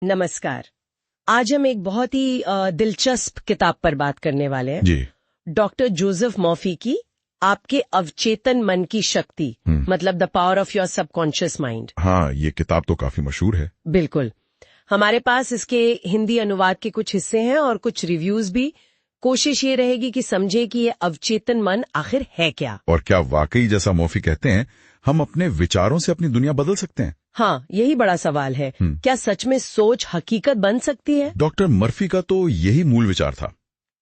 नमस्कार। आज हम एक बहुत ही दिलचस्प किताब पर बात करने वाले हैं। जी। डॉक्टर जोसेफ मर्फी की आपके अवचेतन मन की शक्ति, मतलब the power of your subconscious mind. हाँ, ये किताब तो काफी मशहूर है। बिल्कुल। हमारे पास इसके हिंदी अनुवाद के कुछ हिस्से हैं और कुछ रिव्यूज भी। कोशिश ये रहेगी कि समझे कि ये अवचेतन मन आखिर है क्या, और क्या वाकई जैसा मर्फी कहते हैं हम अपने विचारों से अपनी दुनिया बदल सकते हैं? हाँ, यही बड़ा सवाल है। क्या सच में सोच हकीकत बन सकती है? डॉक्टर मर्फी का तो यही मूल विचार था।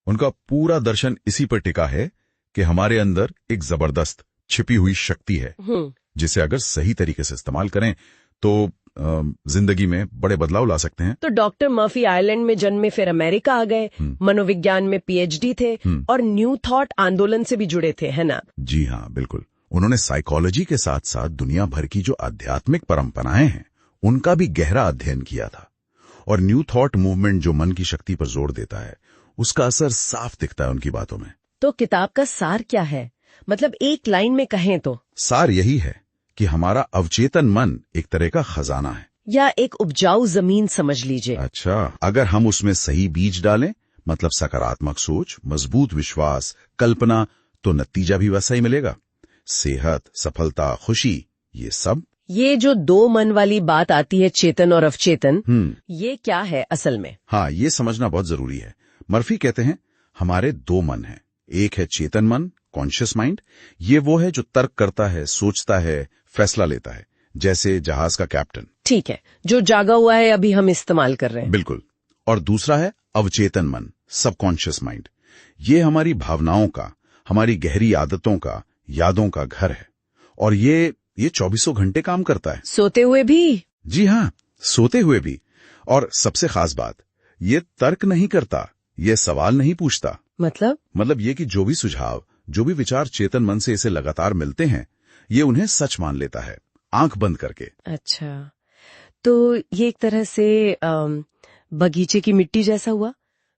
उनका पूरा दर्शन इसी पर टिका है कि हमारे अंदर एक जबरदस्त छिपी हुई शक्ति है, जिसे अगर सही तरीके से इस्तेमाल करें तो जिंदगी में बड़े बदलाव ला सकते हैं। तो डॉक्टर मर्फी आयरलैंड में जन्मे, फिर अमेरिका आ गए, मनोविज्ञान में पीएचडी थे और न्यू थॉट आंदोलन से भी जुड़े थे, है ना? जी हाँ, बिल्कुल। उन्होंने साइकोलॉजी के साथ साथ दुनिया भर की जो आध्यात्मिक परंपराएं हैं उनका भी गहरा अध्ययन किया था। और न्यू थॉट मूवमेंट जो मन की शक्ति पर जोर देता है, उसका असर साफ दिखता है उनकी बातों में। तो किताब का सार क्या है? मतलब एक लाइन में कहें तो सार यही है कि हमारा अवचेतन मन एक तरह का खजाना है, या एक उपजाऊ जमीन समझ लीजिए। अच्छा, अगर हम उसमें सही बीज डालें, मतलब सकारात्मक सोच, मजबूत विश्वास, कल्पना, तो नतीजा भी वैसा ही मिलेगा। सेहत, सफलता, खुशी, ये सब। ये जो दो मन वाली बात आती है, चेतन और अवचेतन, ये क्या है असल में? हाँ, ये समझना बहुत जरूरी है। मर्फी कहते हैं हमारे दो मन हैं। एक है चेतन मन, कॉन्शियस माइंड। ये वो है जो तर्क करता है, सोचता है, फैसला लेता है, जैसे जहाज का कैप्टन। ठीक है, जो जागा हुआ है अभी हम इस्तेमाल कर रहे हैं। बिल्कुल। और दूसरा है अवचेतन मन, सबकॉन्शियस माइंड। ये हमारी भावनाओं का, हमारी गहरी आदतों का, यादों का घर है। और ये 24 घंटे काम करता है। सोते हुए भी? जी हाँ, सोते हुए भी। और सबसे खास बात, ये तर्क नहीं करता, ये सवाल नहीं पूछता। मतलब ये कि जो भी सुझाव, जो भी विचार चेतन मन से इसे लगातार मिलते हैं, ये उन्हें सच मान लेता है, आंख बंद करके। अच्छा, तो ये एक तरह से बगीचे की मिट्टी जैसा हुआ,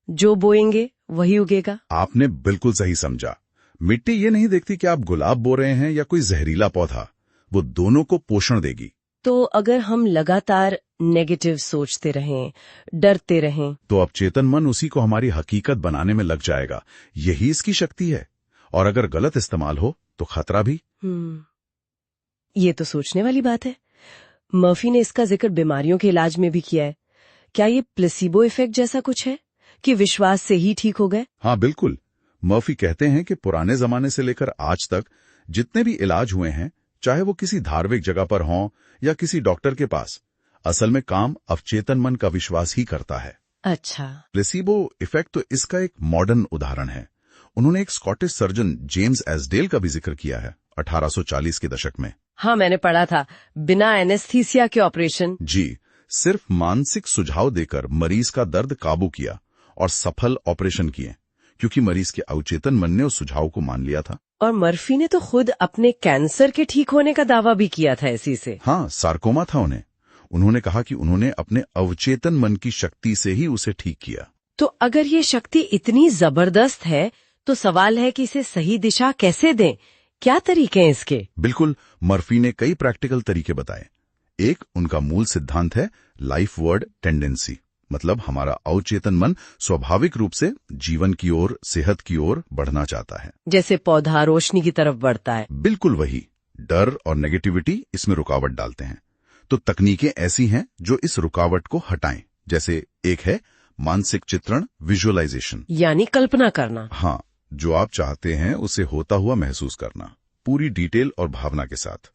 जो बोएंगे वही उगेगा। आपने बिल्कुल सही समझा। मिट्टी ये नहीं देखती कि आप गुलाब बो रहे हैं या कोई जहरीला पौधा, वो दोनों को पोषण देगी। तो अगर हम लगातार नेगेटिव सोचते रहें, डरते रहें, तो अवचेतन मन उसी को हमारी हकीकत बनाने में लग जाएगा। यही इसकी शक्ति है। और अगर गलत इस्तेमाल हो तो खतरा भी। ये तो सोचने वाली बात है। मर्फी ने इसका जिक्र बीमारियों के इलाज में भी किया है। क्या ये प्लेसिबो इफेक्ट जैसा कुछ है कि विश्वास से ही ठीक हो गए? हाँ, बिल्कुल। मर्फी कहते हैं कि पुराने जमाने से लेकर आज तक जितने भी इलाज हुए हैं, चाहे वो किसी धार्मिक जगह पर हों या किसी डॉक्टर के पास, असल में काम अवचेतन मन का विश्वास ही करता है। अच्छा। प्लेसिबो इफेक्ट तो इसका एक मॉडर्न उदाहरण है। उन्होंने एक स्कॉटिश सर्जन जेम्स एसडेल का भी जिक्र किया है 1840 के दशक में। हाँ, मैंने पढ़ा था, बिना एनेस्थीसिया के ऑपरेशन। जी, सिर्फ मानसिक सुझाव देकर मरीज का दर्द काबू किया और सफल ऑपरेशन किए, क्योंकि मरीज के अवचेतन मन ने उस सुझाव को मान लिया था। और मर्फी ने तो खुद अपने कैंसर के ठीक होने का दावा भी किया था इसी से। हाँ, सार्कोमा था उन्हें। उन्होंने कहा कि उन्होंने अपने अवचेतन मन की शक्ति से ही उसे ठीक किया। तो अगर ये शक्ति इतनी जबरदस्त है, तो सवाल है कि इसे सही दिशा कैसे दें? क्या तरीके हैं इसके? बिल्कुल, मर्फी ने कई प्रैक्टिकल तरीके बताए। एक उनका मूल सिद्धांत है लाइफ वर्ड टेंडेंसी, मतलब हमारा अवचेतन मन स्वाभाविक रूप से जीवन की ओर, सेहत की ओर बढ़ना चाहता है, जैसे पौधा रोशनी की तरफ बढ़ता है। बिल्कुल वही। डर और नेगेटिविटी इसमें रुकावट डालते हैं। तो तकनीकें ऐसी हैं जो इस रुकावट को हटाएं। जैसे एक है मानसिक चित्रण, विजुअलाइजेशन, यानी कल्पना करना। हाँ, जो आप चाहते हैं उसे होता हुआ महसूस करना, पूरी डिटेल और भावना के साथ।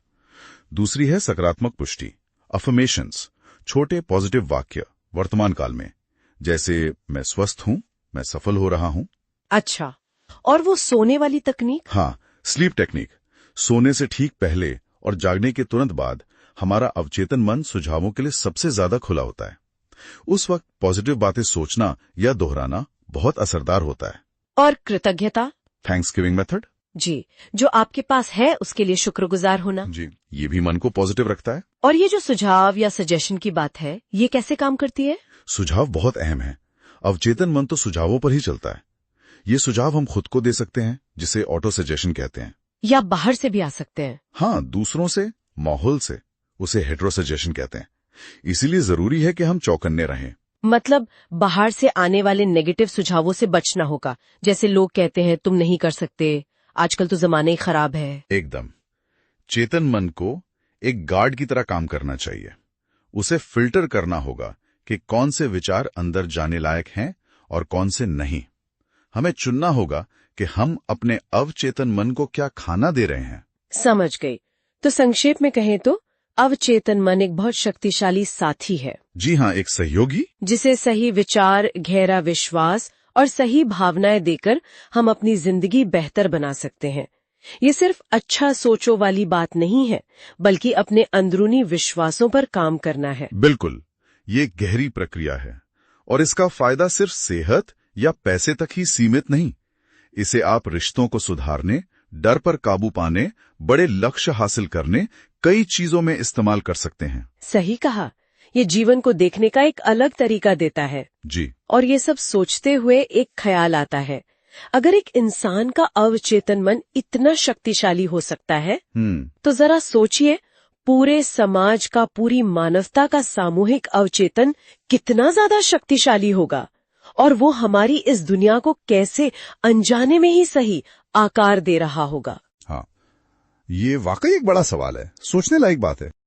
दूसरी है सकारात्मक पुष्टि, अफर्मेशंस, छोटे पॉजिटिव वाक्य वर्तमान काल में, जैसे मैं स्वस्थ हूं, मैं सफल हो रहा हूं। अच्छा, और वो सोने वाली तकनीक? हाँ, स्लीप टेक्निक। सोने से ठीक पहले और जागने के तुरंत बाद हमारा अवचेतन मन सुझावों के लिए सबसे ज्यादा खुला होता है। उस वक्त पॉजिटिव बातें सोचना या दोहराना बहुत असरदार होता है। और कृतज्ञता? Thanksgiving method. जी, जो आपके पास है उसके लिए शुक्रगुजार होना। जी, ये भी मन को पॉजिटिव रखता है। और ये जो सुझाव या सजेशन की बात है, ये कैसे काम करती है? सुझाव बहुत अहम है। अवचेतन मन तो सुझावों पर ही चलता है। ये सुझाव हम खुद को दे सकते हैं, जिसे ऑटो सजेशन कहते हैं। या बाहर से भी आ सकते हैं। हाँ, दूसरों से, माहौल से। उसे हेटेरो सजेशन कहते हैं। इसीलिए जरूरी है कि हम चौकन्ने रहें। मतलब बाहर से आने वाले नेगेटिव सुझावों से बचना होगा, जैसे लोग कहते हैं तुम नहीं कर सकते, आजकल तो जमाना ही खराब है। एकदम। चेतन मन को एक गार्ड की तरह काम करना चाहिए। उसे फिल्टर करना होगा कि कौन से विचार अंदर जाने लायक हैं और कौन से नहीं। हमें चुनना होगा कि हम अपने अवचेतन मन को क्या खाना दे रहे हैं। समझ गई। तो संक्षेप में कहें तो अवचेतन मन एक बहुत शक्तिशाली साथी है। जी हाँ, एक सहयोगी जिसे सही विचार, गहरा विश्वास और सही भावनाएं देकर हम अपनी जिंदगी बेहतर बना सकते हैं। ये सिर्फ अच्छा सोचो वाली बात नहीं है, बल्कि अपने अंदरूनी विश्वासों पर काम करना है। बिल्कुल, ये गहरी प्रक्रिया है और इसका फायदा सिर्फ सेहत या पैसे तक ही सीमित नहीं। इसे आप रिश्तों को सुधारने, डर पर काबू पाने, बड़े लक्ष्य हासिल करने, कई चीजों में इस्तेमाल कर सकते हैं। सही कहा। ये जीवन को देखने का एक अलग तरीका देता है। जी। और ये सब सोचते हुए एक ख्याल आता है, अगर एक इंसान का अवचेतन मन इतना शक्तिशाली हो सकता है, तो जरा सोचिए पूरे समाज का, पूरी मानवता का सामूहिक अवचेतन कितना ज्यादा शक्तिशाली होगा, और वो हमारी इस दुनिया को कैसे अनजाने में ही सही आकार दे रहा होगा। हाँ, ये वाकई एक बड़ा सवाल है, सोचने लायक बात है।